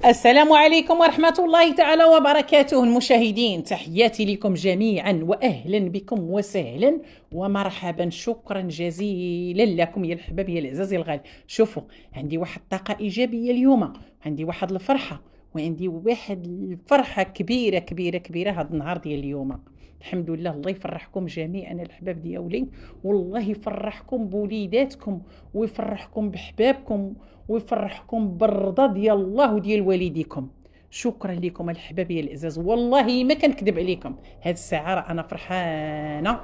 السلام عليكم ورحمة الله تعالى وبركاته. المشاهدين، تحياتي لكم جميعا وأهلا بكم وسهلا ومرحبا. شكرا جزيلا لكم يا الحباب يا العزاز يا الغالي. شوفوا، عندي واحد الطاقة إيجابية اليوم، عندي واحد الفرحة، وعندي واحد الفرحة كبيرة كبيرة كبيرة هذا النهار ديال اليوم. الحمد لله، الله يفرحكم جميعا الحباب ديالي، والله يفرحكم بوليداتكم ويفرحكم بحبابكم ويفرحكم بالرضا ديال الله وديال والديكم. شكرا لكم الحباب يا العزاز، والله ما كنكذب عليكم، هاد الساعه راه انا فرحانه.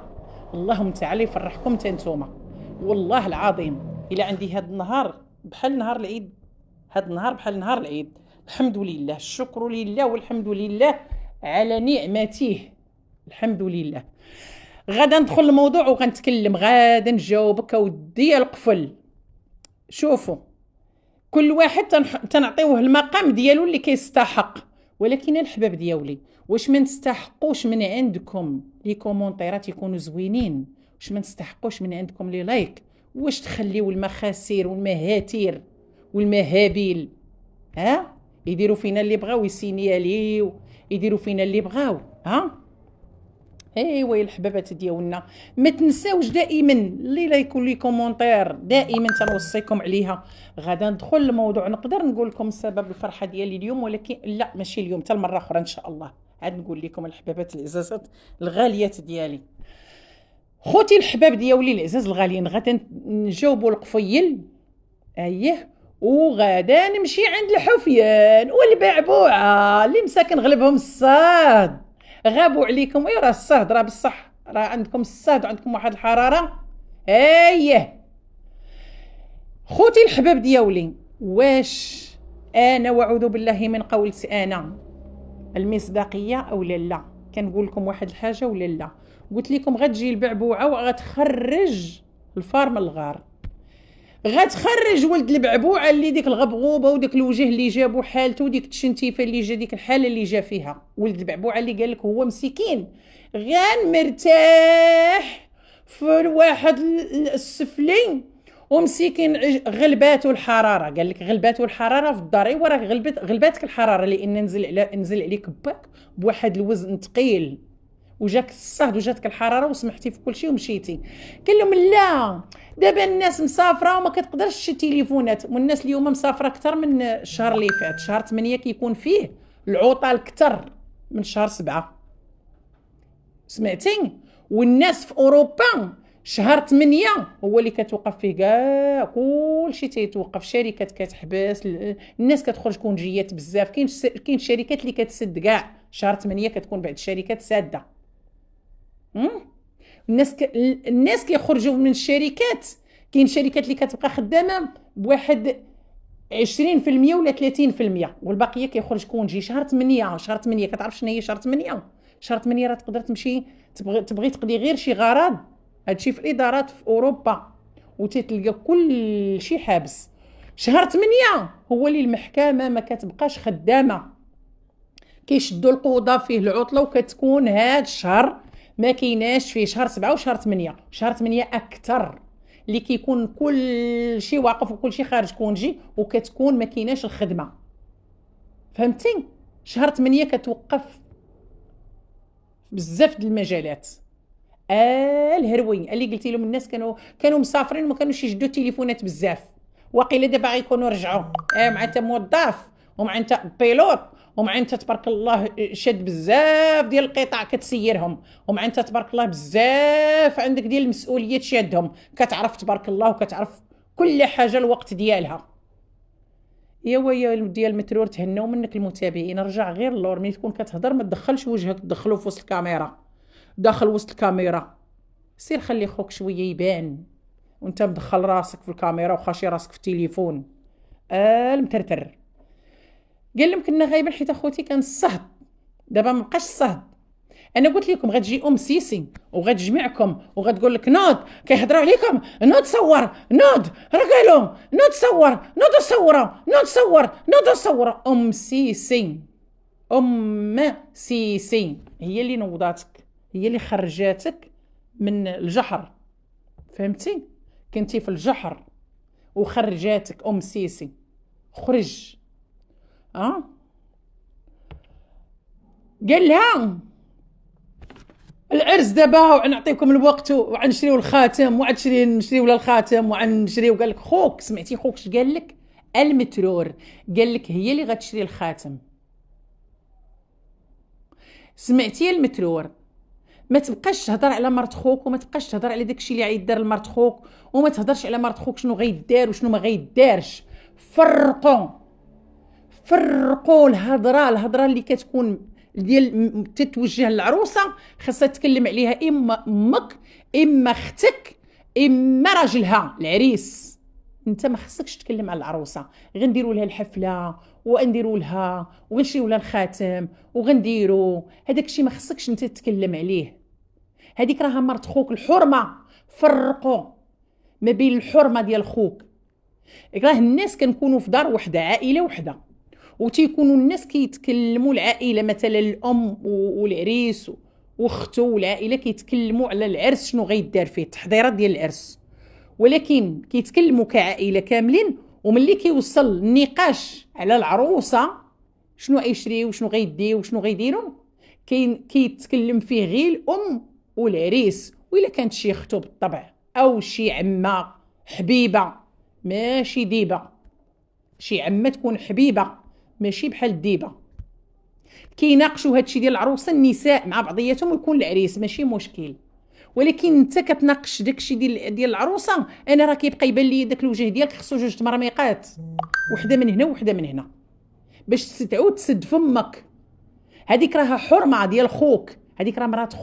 اللهم تعالى يفرحكم تنتوما، والله العظيم الا عندي هاد النهار بحال نهار العيد، هاد النهار بحال نهار العيد. الحمد لله، الشكر لله والحمد لله على نعمته. الحمد لله. غادا ندخل الموضوع وغنتكلم، غادا نجاوبك اودي القفل. شوفوا، كل واحد تنعطيوه المقام ديالو اللي كيستحق، ولكن الحباب ديالي، واش ما نستحقوش من عندكم لي كومونطيرات يكونوا زوينين؟ واش ما نستحقوش من عندكم لي لايك؟ واش تخليو المخاسير والمهاتير والمهابيل يديروا فينا اللي بغاو، يسينياليو، يديروا فينا اللي بغاو؟ ايوا يا الحبابات ديالنا، ما تنساوش دائما اللي لا يكون لي كومونتير دائما تنوصيكم عليها. غادا ندخل الموضوع، نقدر نقول لكم سبب الفرحه ديالي اليوم، ولكن لا ماشي اليوم، حتى المره اخرى ان شاء الله عاد نقول لكم الحبابات العزازات الغاليات ديالي. خوتي الحباب ديالي العزاز الغاليين، غادا نجاوبوا القفيل. وغادا نمشي عند الحفيان والبعبوعه اللي مساكن غلبهم الصاد. غابوا عليكم، راه الصهد راه بصح، راه عندكم الصهد وعندكم واحد الحراره. خوتي الحباب ديالي، واش انا وعوذ بالله من قولت انا المصداقيه او لا؟ كنقول لكم واحد الحاجه ولا لا؟ قلت لكم غتجي البعبوعه وغتخرج الفار من الغار، غتخرج ولد البعبوعه اللي ديك الغبغوبه وديك الوجه اللي جابو حالته وديك التشنتيفه اللي جا، ديك الحاله اللي جا فيها ولد البعبوعه اللي قال لك هو مسكين غان مرتاح في واحد السفلي، ومسكين غلباته الحراره. قال لك غلباته الحراره في الدار، ايوا راه غلباتك الحراره لان نزل عليك باك بواحد الوزن ثقيل، وجاك الصهد وجاتك الحراره وسمحتي في كل شيء ومشيتي. قال لهم لا، دابا الناس مسافره وما كتقدرش تشي تليفونات، والناس اليوم مسافره اكثر من الشهر اللي فات. شهر 8 كيكون فيه العطل اكثر من شهر 7، سمعتي؟ والناس في اوروبا شهر 8 هو اللي كتوقف فيه كاع كل شيء، تيتوقف، شركات كتحبس، الناس كتخرج كونجيات بزاف، كاين شركات اللي كتسد كاع شهر 8، كتكون بعض الشركات ساده. الناس كيخرجوا من الشركات، كاين شركات اللي كتبقى خدامه بواحد 20% ولا 30%، والبقيه كيخرج كونجي شهر 8. شهر 8 كتعرف شنو هي شهر 8؟ شهر 8 راه تقدر تمشي تبغي تقضي غير شي غرض، هادشي في الادارات في اوروبا، وتتلقى كل شي حابس. شهر 8 هو اللي المحكمه ما كتبقاش خدامه، كيشدوا القوضه فيه العطله، وكتكون هاد الشهر ما كايناش فيه. شهر 7 وشهر 8، شهر 8 اكثر اللي كيكون كل شيء واقف وكل شيء خارج كونجي، وكتكون ما كايناش الخدمه، فهمتي؟ شهر 8 كتوقف بزاف د المجالات. الهروين اللي قلتي لهم الناس كانوا مسافرين وما كانوش يجدوا تليفونات بزاف، واقيلا دابا غيكونوا رجعوا. مع انت موظف، ومع انت بيلوت، ومع انت تبارك الله شاد بزاف ديال القطع كتسيرهم، ومع انت تبارك الله بزاف عندك ديال المسؤوليات شادهم، كتعرف تبارك الله وكتعرف كل حاجه الوقت ديالها. يا ديال المترور، تهناو منك المتابعين، رجع غير اللور، ملي تكون كتهضر ما تدخلش وجهك، تدخلو في وسط الكاميرا، داخل وسط الكاميرا، سير خلي خوك شويه يبان وانت مدخل راسك في الكاميرا وخاشي راسك في التليفون. المترتر. قال لهم كنا غايبين حيت اخوتي كان الصهد، دابا ما بقاش الصهد. انا قلت لكم غتجي سيسي وغتجمعكم وغتقول لك نوض كيهضروا عليكم، نوض صور، نوض راه قالوا نوض صور، نوض صوره، نوض صور، نوض صوره. سيسي، سيسي هي اللي نوضاتك، هي اللي خرجاتك من الجحر، فهمتي؟ كنتي في الجحر وخرجاتك سيسي. خرج قال لها العرس دابا وعنعطيكم الوقت وعنشريو الخاتم نشريو له الخاتم وعنشريو. قال لك خوك، سمعتي خوك اش قال لك؟ المترور قال لك هي اللي غتشري الخاتم. سمعتي المترور؟ ما تبقاش تهضر على مرت خوك وما تبقاش تهضر على داكشي اللي غيدار لمرت خوك وما تهضرش على مرت خوك شنو غيدار وشنو ما غيدارش. فرقوا الهضره اللي كتكون ديال تتوجه للعروسه خاصها تتكلم عليها اما امك اما اختك اما راجلها العريس. انت ما خصكش تتكلم على العروسه. غنديروا لها الحفله ونديروا لها ونشريو لها الخاتم وغنديروا هذاك الشيء، ما خصكش انت تتكلم عليه. هذيك راها مرت خوك، الحرمه. فرقوا ما بين الحرمه ديال خوك. راه الناس كنكونوا في دار وحده، عائله وحده، وتيكونوا الناس كيتكلموا العائله مثلا الام والعريس واخته والعائله كيتكلموا على العرس شنو غيدار فيه، التحضيرات ديال العرس، ولكن كيتكلموا كعائله كاملين. وملي كيوصل النقاش على العروسه شنو غيشريو وشنو غيديو وشنو غيديروا، كيتكلم فيه غير الام والعريس، وإلا كانت شي اختو بالطبع او شي عمه حبيبه ماشي ديبه. شي عمه تكون حبيبه ماشي بحال الديبه. كيناقشوا هادشي ديال العروسه النساء مع بعضياتهم ويكون العريس ماشي مشكل، ولكن انت كتناقش داكشي ديال العروسه. انا راه كيبقى يبان لي داك الوجه ديالك خصو جوج تمرميقات، وحده من هنا وحده من هنا، باش تعود تسد فمك. هذيك راها حرمه ديال خوك، هذيك راه مرات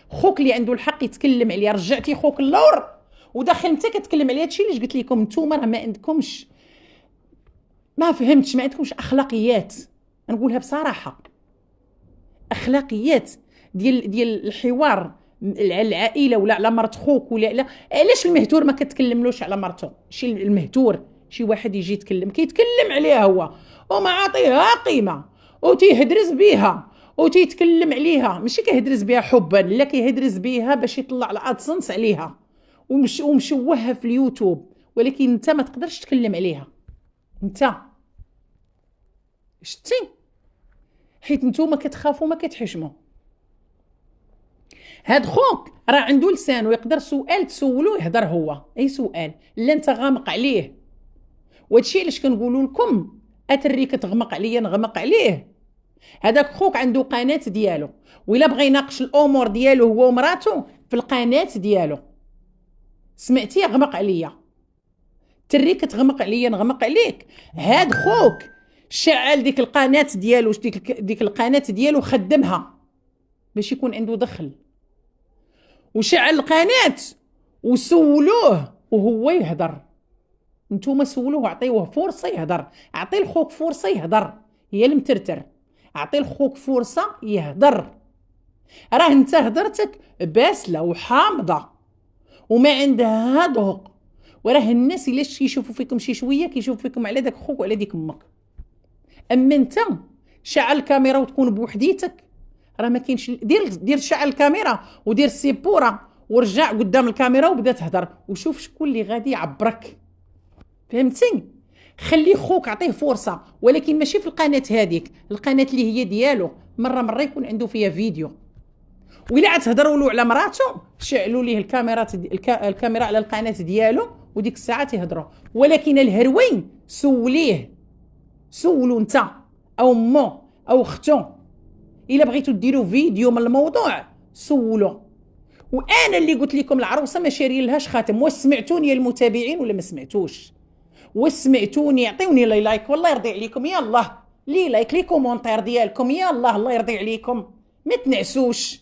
خوك اللي عنده الحق يتكلم عليها. رجعتي خوك اللور وداخل انت كتكلم على هادشي اللي قلت لكم. نتوما راه ما عندكمش، ما فهمتش، ما عندكمش اخلاقيات. نقولها بصراحه، اخلاقيات ديال الحوار على العائله ولا على مرت خوك ولا لا. علاش المهتور ما كتكلملوش على مرته؟ شي المهتور شي واحد يجي كيتكلم عليها هو وما عاطيها قيمه وتيهدرز بيها وتيتكلم عليها. ماشي كيهدرز بها حبا، لا كيهدرز بيها باش يطلع الادسنس عليها ومشوهها في اليوتيوب. ولكن انت ما تقدرش تتكلم عليها. انت شتي حيت نتوما كتخافوا ما كتحشموا. هاد خوك راه عنده لسان ويقدر سؤال تسولوه يهضر هو اي سؤال، لا انت غامق عليه. وهادشي علاش كنقولوا لكم اتري كتغمق عليا نغمق عليه. هذاك خوك عنده قناه ديالو، وإلا بغى يناقش الامور ديالو هو ومراته في القناه ديالو. سمعتي؟ غمق عليا، تري كتغمق عليا نغمق عليك. هاد خوك شعل ديك القناه ديالو، ديك القناه ديالو خدمها باش يكون عنده دخل، وشعل القناه وسولوه وهو يهضر. نتوما سولوه وعطيوه فرصه يهضر. عطي الخوك فرصه يهضر، هي المترتر. عطي الخوك فرصه يهضر. راه انت هضرتك باسله وحامضه وما عندها ذوق. وراه الناس اللي يشوفوا فيكم شي شويه كيشوفوا فيكم على داك خوك وعلى ديك امك. اما انت شعل الكاميرا وتكون بوحديتك، راه ما كاينش. دير شعل الكاميرا ودير السيبوره ورجع قدام الكاميرا وبدا تهضر وشوف شكون اللي غادي يعبرك. فهمتي؟ خلي خوك عطيه فرصه، ولكن ماشي في القناه هذيك، القناه اللي هي ديالو. مره يكون عنده فيها فيديو. وإلا عاد تهضروا له على مراته شعلوا ليه الكاميرا على القناه ديالو وديك الساعه تهضروا. ولكن الهروين سولوا انت او امو او اختو. الا بغيتوا ديروا فيديو من الموضوع سولوا. وانا اللي قلت لكم العروسه ما شاري لهاش خاتم. وسمعتوني المتابعين ولا ما سمعتوش؟ وسمعتوني؟ عطيوني لي لايك والله يرضي عليكم. يلا لي لايك لي كومونتير ديالكم. يلا الله يرضي عليكم ما تنعسوش.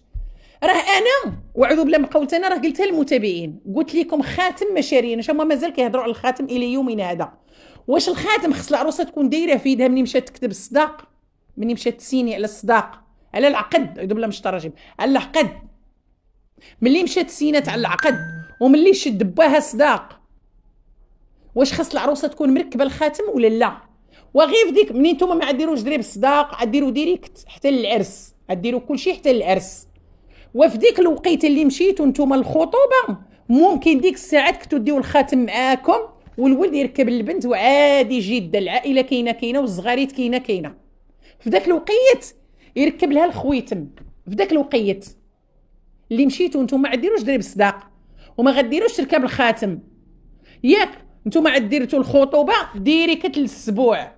راه انا وعذو بلا ما قولت انا راه قلتها للمتابعين، قلت لكم خاتم ما شاريينش. هما مازال كيهضروا على الخاتم الى يومنا هذا. واش الخاتم خص العروسه تكون دايره في يدها مني مشات تكتب الصداق، مني مشات تسيني على الصداق على العقد، عذو بلا مشترجم على العقد، ملي مشات سينات على العقد وملي شد باها الصداق، واش خص العروسه تكون مركبه الخاتم ولا لا؟ وغير في ديك منين نتوما ما عديروش دري بالصداق، عديروا ديريكت حتى للعرس، عديروا كلشي حتى للعرس. وفي ديك الوقيته اللي مشيتوا نتوما الخطوبه ممكن ديك الساعات كنتو ديو الخاتم معاكم والولد يركب البنت وعادي جدا، العائله كاينه والصغاريت كاينه. في ذاك الوقيت يركب لها الخويتم، في ذاك الوقيت اللي مشيتوا نتوما عديروش دري بالصداق وما غديروش تركب الخاتم، ياك نتوما عديرتوا الخطوبه ديري كتل السبوع.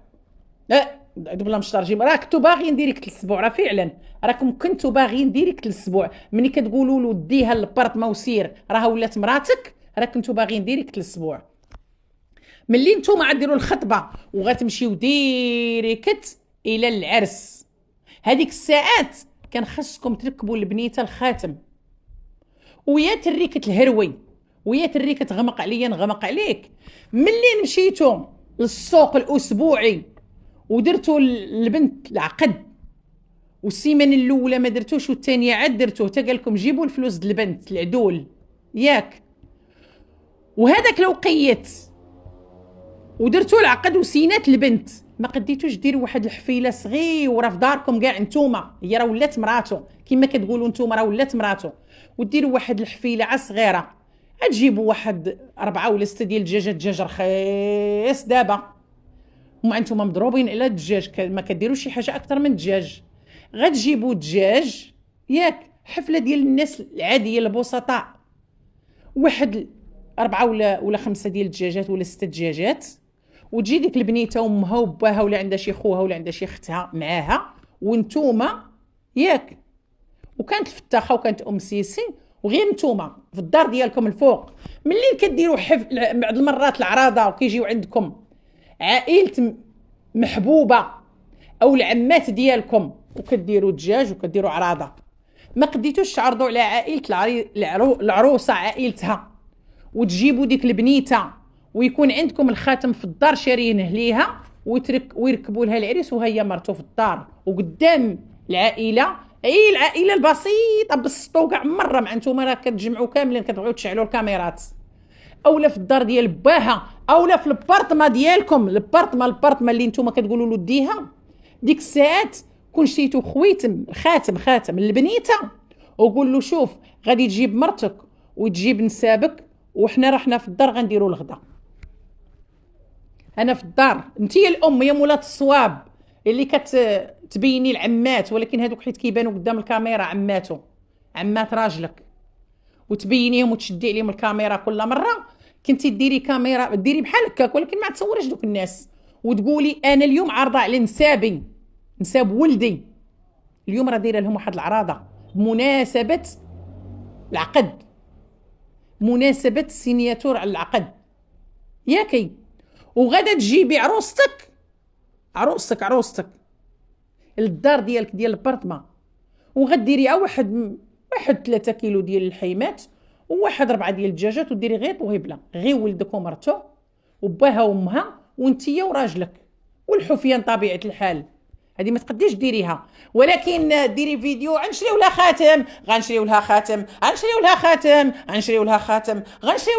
لا بلا مش ترجم، راه كنتو باغيين ديري كتل السبوع، راه فعلا راكم كنتو باغيين ديري كتل السبوع. ملي كتقولوا له ديها للبارطما وسير راها ولات مراتك، راه كنتو باغيين ديري كتل السبوع. ملي نتوما عديروا الخطبه وغتمشيو ديريكت الى العرس، هذيك الساعات كان خصكم تركبوا البنيته الخاتم، ويا تريكت الهروي ويا تريكت غمق عليا نغمق عليك. ملي مشيتوا للسوق الاسبوعي ودرتوا البنت العقد، والسيمانه الاولى ما درتوش والثانيه عاد درتوه، تا قال لكم جيبوا الفلوس د البنت العدول ياك، وهذاك لو قيت ودرتوا العقد وسينات البنت، ما قديتوش ديروا واحد الحفيله صغيره في داركم كاع نتوما، هي راه ولات مراتو كما كتقولوا نتوما راه ولات مراتو، وديروا واحد الحفيله صغيره، تجيبوا واحد 4 ولا 6 ديال الدجاج رخيص دابا، وما انتوما مضروبين على الدجاج، ما كديروش شي حاجه اكثر من الدجاج، غتجيبوا الدجاج ياك، حفله ديال الناس العاديه البسطاء، واحد 4 ولا 5 ديال الدجاجات ولا 6 دجاجات، وتجي ديك البنيته امها وباها ولا عندها شي خوها ولا عندها شي اختها معاها وانتوما ياك، وكانت الفتاخه وكانت ام سيسي، وغير نتوما في الدار ديالكم الفوق. ملي كديروا بعض المرات العراضه وكيجيو عندكم عائله محبوبه او العمات ديالكم وكديروا دجاج وكديروا عراضه، ما قديتوش تعرضوا على عائله العروسه عائلتها وتجيبوا ديك البنيته ويكون عندكم الخاتم في الدار شارينه ليها ويركبوا لها العريس وهي مرته في الدار وقدام العائله، اي العائله البسيطه بالسطو كاع مره، مع نتوما راه كتجمعوا كاملين كتبغيو تشعلوا الكاميرات، اولا في الدار ديال باها اولا في البارطما ديالكم، البارطما اللي نتوما كتقولوا له ديها، ديك الساعات كون شريتو خويتم خاتم البنيته وقول له شوف غادي تجيب مرتك وتجيب نسابك وحنا رحنا في الدار غنديروا الغدا، انا في الدار انتي الام يا مولات الصواب اللي كتبيني العمات، ولكن هذوك حيت كيبانوا قدام الكاميرا عمات راجلك وتبينيهم وتشدي عليهم الكاميرا كل مره، كنتي ديري كاميرا ديري بحال هكاك ولكن ما تصوريش دوك الناس وتقولي انا اليوم عارضه على نساب ولدي، اليوم راه دايره لهم واحد العراضه بمناسبه العقد، مناسبه السينياتور على العقد ياكي، وغدا تجيبي عروستك للدار ديالك ديال البارطما، وغديري واحد 3 كيلو ديال اللحيمات وواحد 4 ديال الدجاجات، وديري غير طويبله غير ولدك ومرته وباها وامها وانتيا وراجلك والحفيان طبيعه الحال، هذه ما تقديش ديريها، ولكن ديري فيديو غنشريو لها خاتم غنشريو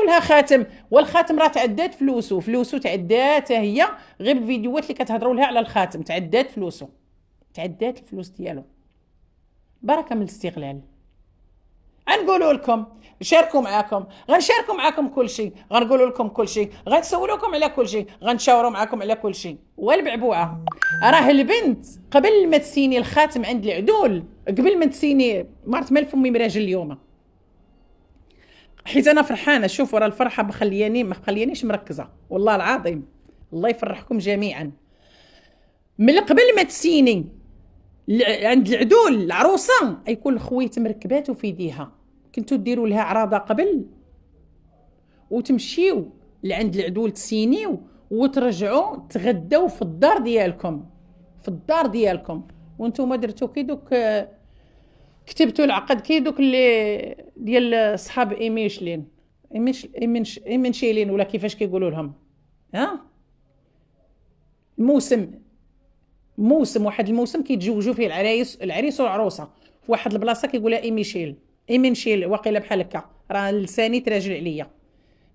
لها خاتم والخاتم راه تعدات فلوسو تعدات هي غير الفيديوهات اللي كتهضروا لها على الخاتم، تعدات فلوسو تعدات الفلوس ديالو، بركه من الاستغلال. غنقولوا لكم غنشاركوا معاكم كل شيء، غنقولوا لكم كل شيء، غنسولوكم على كل شيء، غنشاوروا معاكم على كل شيء. والبعبوعه راه البنت قبل ما تسيني الخاتم عند العدول، قبل ما تسيني مرت مال فمي مراجل اليوم، حيت انا فرحانه، شوفوا راه الفرحه ما خليانيش مركزه والله العظيم، الله يفرحكم جميعا. من قبل ما تسيني عند العدول العروسه يكون الخويت مركباتو في يديها، كنتو ديروا لها عراضه قبل وتمشيو لعند العدول تسينيو وترجعوا تغداو في الدار ديالكم وانتم درتو كي دوك كتبتوا العقد كي دوك اللي ديال صحاب ايميشلين ولا كيفاش كيقولوا لهم، ها واحد الموسم كيتزوجوا فيه العريس والعروسه في واحد البلاصه كيقولها ايميشيل واقيلا بحال هكا، راه لساني تراجل عليا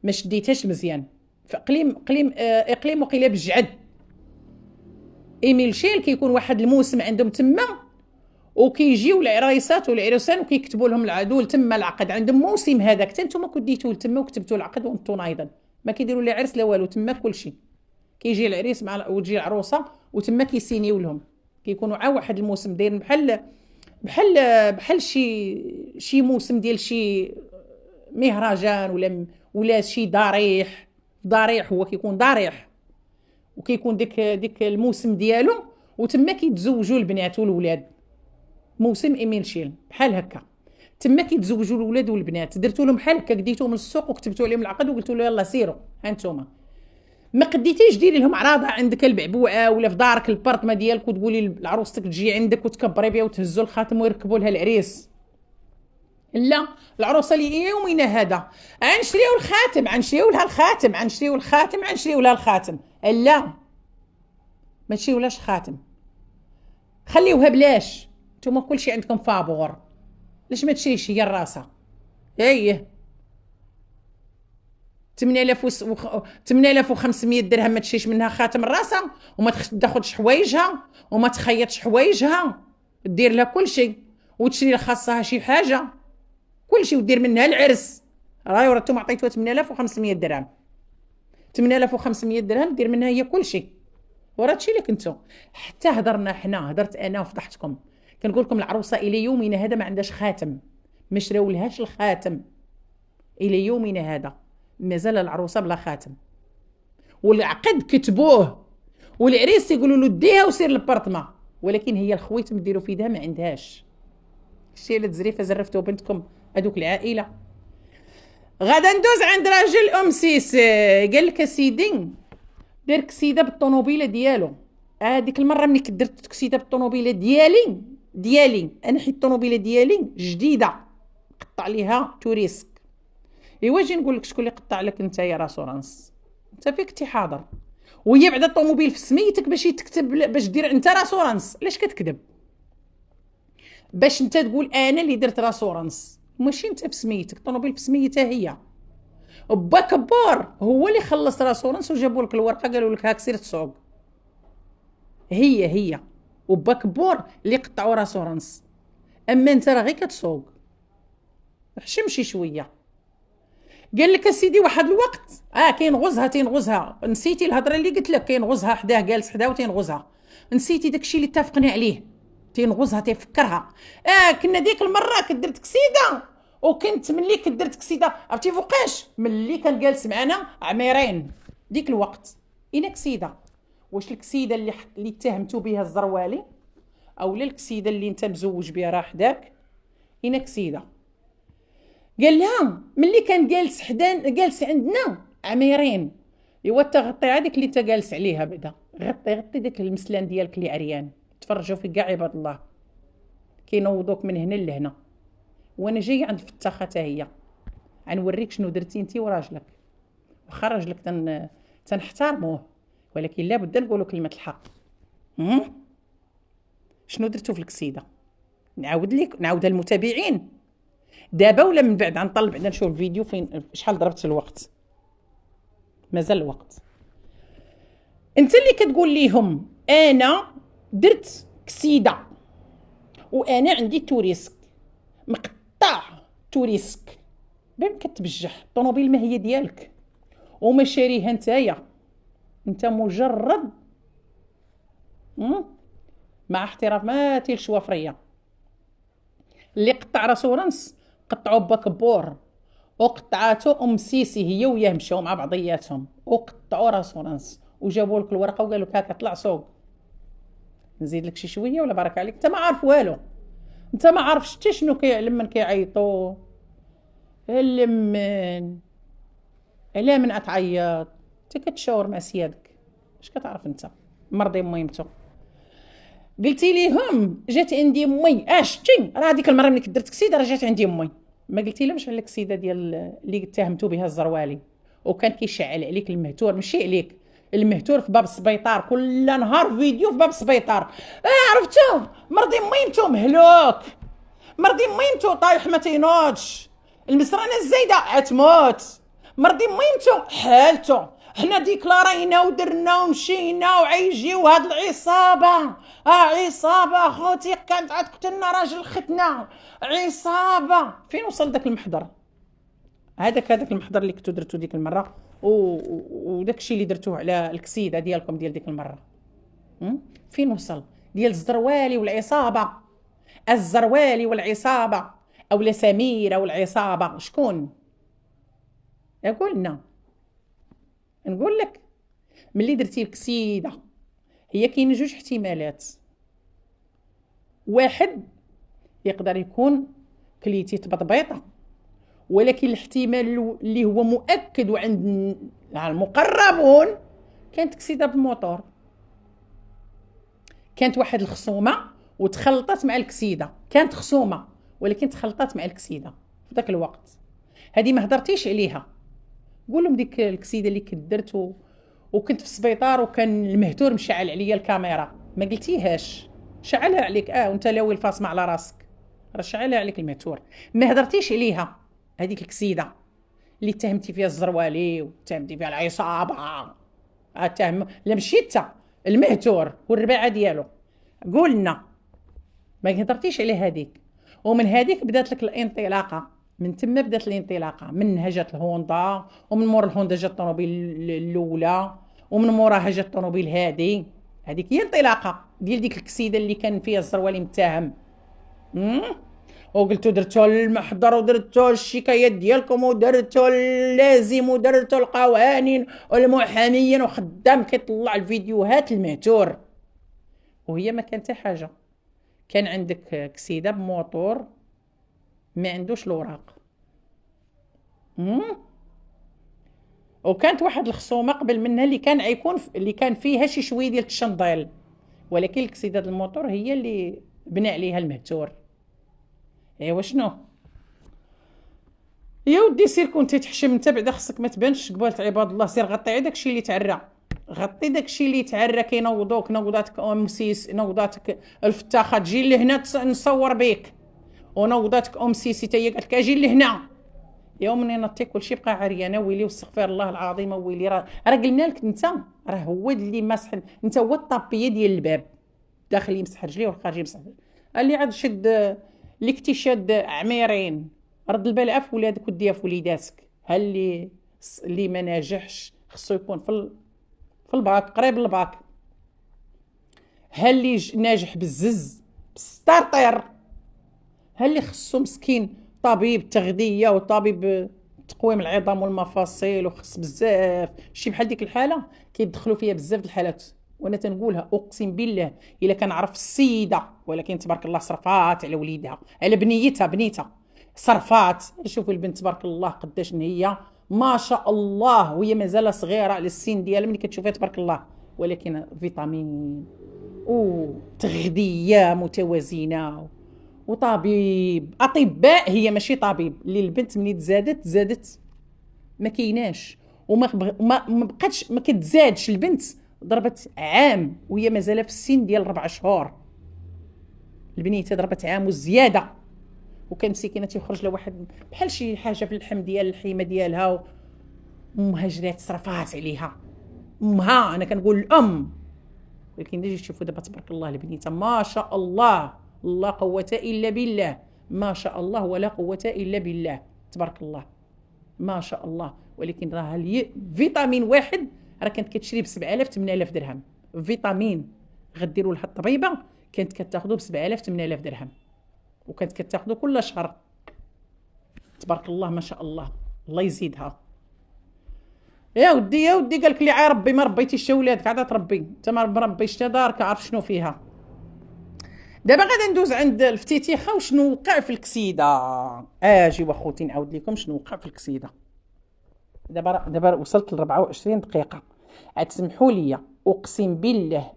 ما شديتهاش مزيان، اقليم وقيله بالجعد. ايميشيل كيكون واحد الموسم عندهم تما وكيجيو العرايسات والعرسان وكيكتبوا لهم العدول تما العقد عندهم موسم، هذاك حتى نتوما كديتوا تما وكتبتوا العقد وانتم نايضين ما كيديروا لا عرس لا والو، تما كلشي كيجي العريس وتجي العروسه وتما كيسينيو لهم، كيكونوا عا واحد الموسم داير بحال بحال شي موسم ديال شي مهرجان ولا شي ضريح هو كيكون ضريح، وكيكون ديك الموسم ديالو، وتما كيتزوجوا البنات والولاد. موسم ايميل شيل بحال هكا، تما كيتزوجوا الولاد والبنات. درتوا لهم بحال هكا، ديتوهم للسوق وكتبتوا عليهم العقد وقلتوا له يلا سيروا ها نتوما. ما قديتيش ديري لهم عراضه عندك البعبوعه ولا في دارك البارطمه ديالك وتقولي لعروستك تجي عندك وتكبري بها وتهزوا الخاتم ويركبوا لها العريس. لا، العروسه اللي يومنا هذا غنشريو الخاتم، غنشريو لها الخاتم، غنشريو الخاتم، غنشريو لها الخاتم. لا، ما تشريولاش خاتم، خليوها بلاش. نتوما كلشي عندكم فابور، ليش ما تشريش هي راسها؟ ايه 8500 درهم ما تشريش منها خاتم راسها، وما تاخذش حوايجها وما تخيطش حوايجها، دير لها كلشي وتشري خاصها شي حاجه كلشي ودير منها العرس. راهي وراتو عطيتوها 8500 درهم، 8500 درهم دير منها هي كلشي. وراتشي لك انتو. حتى هدرت انا وفضحتكم، كنقول لكم العروسه الى يومنا هذا ما عندهاش خاتم، ما شراولهاش الخاتم الى يومنا هذا، مازال العروسه بلا خاتم. والعقد كتبوه والعريس يقولوا له ديها وسير للبارطمه، ولكن هي الخويتم ديروا في يدها ما عندهاش. الشيء اللي تزريفه زرفتوا بنتكم هذوك العائله. غدا ندوز عند راجل سيس، قال لك سيدي دير كسيده بالطوموبيله ديالو. هذيك المره ملي كدرت كسيده بالطوموبيله ديالي انا حيت الطوموبيله ديالي جديده قطع ليها توريسك. ايوا جي نقول لك شكون اللي قطع لك انت يا راسورانس؟ انت فيك تي حاضر، وهي بعدا الطوموبيل في سميتك باش تكتب باش دير انت راسورانس. علاش كتكذب؟ باش انت تقول انا اللي درت راسورانس، ماشي انت في سميتك، الطوموبيل في سميتها هي. باك بور هو اللي خلص راسورانس وجابوا لك الورقه قالوا لك هاك سير تسوق. هي وباك بور اللي قطعوا راسورانس، اما انت راه غير كتسوق. حشم شي شويه. قال لك اسيدي واحد الوقت تينغزها نسيتي الهضره اللي قلت لك، كينغزها حداه جالس حداه وتينغزها، نسيتي داكشي اللي اتفقنا عليه. تينغزها تيفكرها. كنا ديك المره كدرت كسيده، وكنت ملي كدرت كسيده عرفتي فوقاش؟ ملي كان جالس معنا عميرين ديك الوقت. اين كسيده؟ واش الكسيده اللي اتهمتوا بها الزروالي او الكسيده اللي انت مزوج بها راه حداك؟ اين كسيده؟ قال لها ملي كان جالس عندنا عميرين. ايوا تغطي هذيك اللي انت جالس عليها بعدا، غطي داك المسلان ديالك اللي عريان. تفرجوا في كاع عباد الله كينوضوك من هنا لهنا. وانا جاي عند الفتاخه حتى هي غنوريك شنو درتي انت وراجلك. واخا راجلك تنحترموه، ولكن لابد نقولوا كلمه الحق. شنو درتو في الكسيده؟ نعاودها للمتابعين دابا ولا من بعد؟ غنطلب بعدا نشوف الفيديو فين شحال ضربت الوقت. مازال الوقت. انت اللي كتقول ليهم انا درت كسيده وانا عندي توريسك مقطع توريسك، بين كتبجح الطوموبيل ما هي ديالك وما شاريها نتايا، انت مجرد مع احترام ما تيلش وفريه. اللي قطع راسورانس قطعوا باك بور وقطعاتو سيسي هي وياه مشاو مع بعضياتهم وقطعوا راسورانس وجابوا لك الورقه وقالوا لك هاك طلع سوق. نزيد لك شي شويه ولا بارك عليك؟ انت ما عارف والو، انت ما عارفش حتى شنو كيعلم من كيعيطوا لمن علاه من اتعيط. انت كتشاور مع سيادك، اش كتعرف انت؟ مرضي ميمتو. قلتي ليهم جات عندي امي شتي راه هذيك المره ملي كدرت كسيده راه جات عندي امي. ما قلتي لهمش على الكسيده ديال اللي اتهمتوا بها الزروالي وكان كيشعل عليك المهتور؟ ماشي عليك المهتور، في باب السبيطار كل نهار فيديو في باب السبيطار. عرفتو مرضي ميمتو مهلوك، مرضي ميمتو طايح ما تينوضش، المسرانه الزايده عتموت، مرضي ميمتو حالته. حنا ديكلارينا ودرنا ومشينا وعيجيو هاد العصابه. عصابه خوتي كانت عتقتلنا راجل ختنا، عصابه. فين وصل داك المحضر؟ هذاك المحضر اللي كنتو درتو ديك المره وداكشي اللي درتوه على الكسيده ديالكم ديال ديك المره. فين وصل؟ ديال الزروالي والعصابه، الزروالي والعصابه، اولا سميره والعصابه، شكون؟ قولنا. نقول لك ملي درتي الكسيده هي كاين جوج احتمالات. واحد يقدر يكون كليتي تبطبيطه، ولكن الاحتمال اللي هو مؤكد وعند المقربون كانت كسيده بالموتور. كانت واحد الخصومه وتخلطت مع الكسيده، كانت خصومه ولكن تخلطت مع الكسيده في ذاك الوقت. هذه ما هضرتيش عليها. قول لهم ديك الكسيده اللي كنت درت وكنت في السبيطار وكان المهتور مشعل عليا الكاميرا، ما قلتيهاش. شعلها عليك وانت لاوي الفاصمه على راسك، راه شعلها عليك المهتور، ما هضرتيش عليها. هذيك الكسيده اللي اتهمتي فيها الزروالي واتهمتي فيها العصابه، اتهم لا مشيت المهتور والرباعه ديالو. قولنا ما هضرتيش على هذيك. ومن هذيك بدات لك الانطلاقه، من تما بدات الانطلاقه. من جات الهوندا، ومن مور الهوندا جات الطوموبيل الاولى، ومن موراها جات الطوموبيل هذه. هذيك هي الانطلاقه ديال ديك الكسيده اللي كان فيها الزروالي متهم. وقلتو درتو المحضر ودرتو الشكايات ديالكم ودرتو اللازم ودرتو القوانين والمحاميين، وخدام كيطلع الفيديوهات المهتور. وهي ما كان حتى حاجه. كان عندك كسيده بموتور ما عندوش الوراق. وكانت واحد الخصومه قبل منها اللي كان فيها شي شويه ديال الشنضيل، ولكن الكسيده الموتور هي اللي بنى عليها المهتور. ايوا شنو يا ودي؟ سير كنتي تحشم انت، بعدا خصك ما تبانش قبالة عباد الله. سير غطي داكشي اللي تعرى، غطي داكشي اللي تعرى. كينوضوك نوضاتك ام سيس، نوضاتك الفتاخه تجي لهنا نصور بيك، ونوضاتك ام سيسي تاهي قالت لك اجي لهنا. يوم منين نطي كلشي بقى عريانه. ويلي واستغفر الله العظيم. ويلي راه قلنا لك انت راه هو اللي مسح، انت هو الطابيه ديال الباب، داخل يمسح رجليه والخارج يمسح اللي عاد شد اللي كنتي شاد عميرين. رد البال عف ولادك وديها في وليداتك. ها اللي ما ناجحش خصو يكون في الباك، قريب للباك. ها اللي ناجح بالزز بالستارطير. ها اللي خصو مسكين طبيب تغذيه وطبيب تقويم العظام والمفاصل، وخص بزاف شي بحال ديك الحاله كيدخلوا فيها بزاف د الحالات. وانا تنقولها اقسم بالله الا كنعرف السيده، ولكن تبارك الله صرفات على وليدها، على بنيتها صرفات. شوفوا البنت تبارك الله قداش هي ما شاء الله، وهي مازال صغيره على السن ديالها ملي كتشوفيها تبارك الله. ولكن فيتامين وتغذيه متوازنه وطبيب اطباء. هي ماشي طبيب. اللي البنت مني زادت ما كايناش، وما بقاتش ما كتزادش. البنت ضربت عام وهي مازال في السن ديال 4 شهور. البنيته ضربت عام وزياده، وكان مسكينه تيخرج لها واحد بحال شي حاجه في اللحم ديال الحيمه ديالها، امها جرات صرفات عليها. امها انا كنقول الام. ولكن نجي تشوفوا دابا تبارك الله البنيته ما شاء الله، لا قوه الا بالله، ما شاء الله ولا قوه الا بالله، تبارك الله ما شاء الله. ولكن راه فيتامين واحد راه كانت كتشري ب 7000 8000 درهم. فيتامين غديروا لها الطبيبه كانت كتاخذوا ب 7000 8000 درهم، وكانت كتاخذوا كل شهر. تبارك الله ما شاء الله، الله يزيدها. يا ودي قال لك لي عا ربي ما ربيتيش حتى ولادك عاد تربي انت، ما مربيش حتى دارك، عارف شنو فيها. دابا غادي ندوز عند الفتيتيخه وشنو وقع في الكسيده. اجي واخوتي نعاود لكم شنو وقع في الكسيده. دابا وصلت ل 24 دقيقه. عاد تسمحوا لي اقسم بالله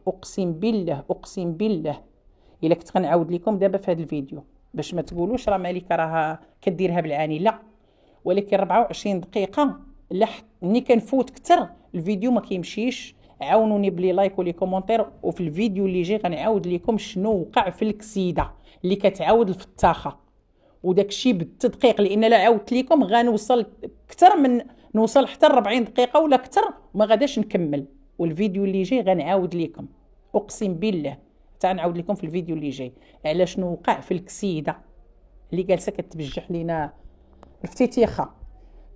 الا كنت غنعاود لكم دابا في هذا الفيديو باش ما تقولوش راه مالك راه كديرها بالعاني، لا. ولكن 24 دقيقه ملي كنفوت كتر الفيديو ما كيمشيش. عاونوني بلي لايك ولي كومونتير، وفي الفيديو اللي جاي غنعاود لكم شنو وقع في الكسيده اللي كتعاود الفتاخه وداكشي بالتدقيق. لان لا عاودت لكم غنوصل اكثر من نوصل حتى 40 دقيقه ولا اكثر وما غاداش نكمل. والفيديو اللي جاي غنعاود لكم اقسم بالله، حتى نعاود لكم في الفيديو اللي جاي على شنو وقع في الكسيده اللي جالسه كتبجح لينا الفتيتيخه.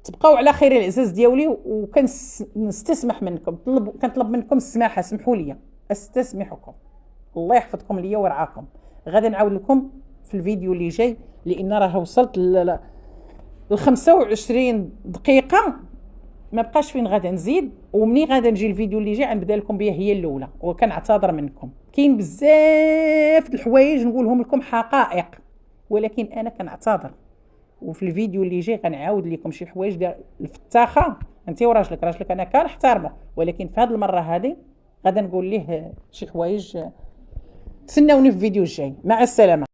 تبقاو على خير العزاز ديالي، وكنستسمح منكم، كنطلب منكم السماحه، سمحوا لي، استسمحكم. الله يحفظكم ليا ويرعاكم. غادي نعاود لكم في الفيديو اللي جاي، لان راه وصلت ل 25 دقيقه، ما بقاش فين غادا نزيد. ومني غادا نجي الفيديو اللي جاي غنبدا لكم بها هي الاولى، وكنعتذر منكم. كاين بزاف د الحوايج نقولهم لكم حقائق، ولكن انا كنعتذر. وفي الفيديو اللي جاي غنعاود لكم شي حوايج ديال الفتاخه. انت وراجلك انا كنحترمه، ولكن في هذه المره هذه غادا نقول ليه شي حوايج. تسناوني في الفيديو الجاي. مع السلامه.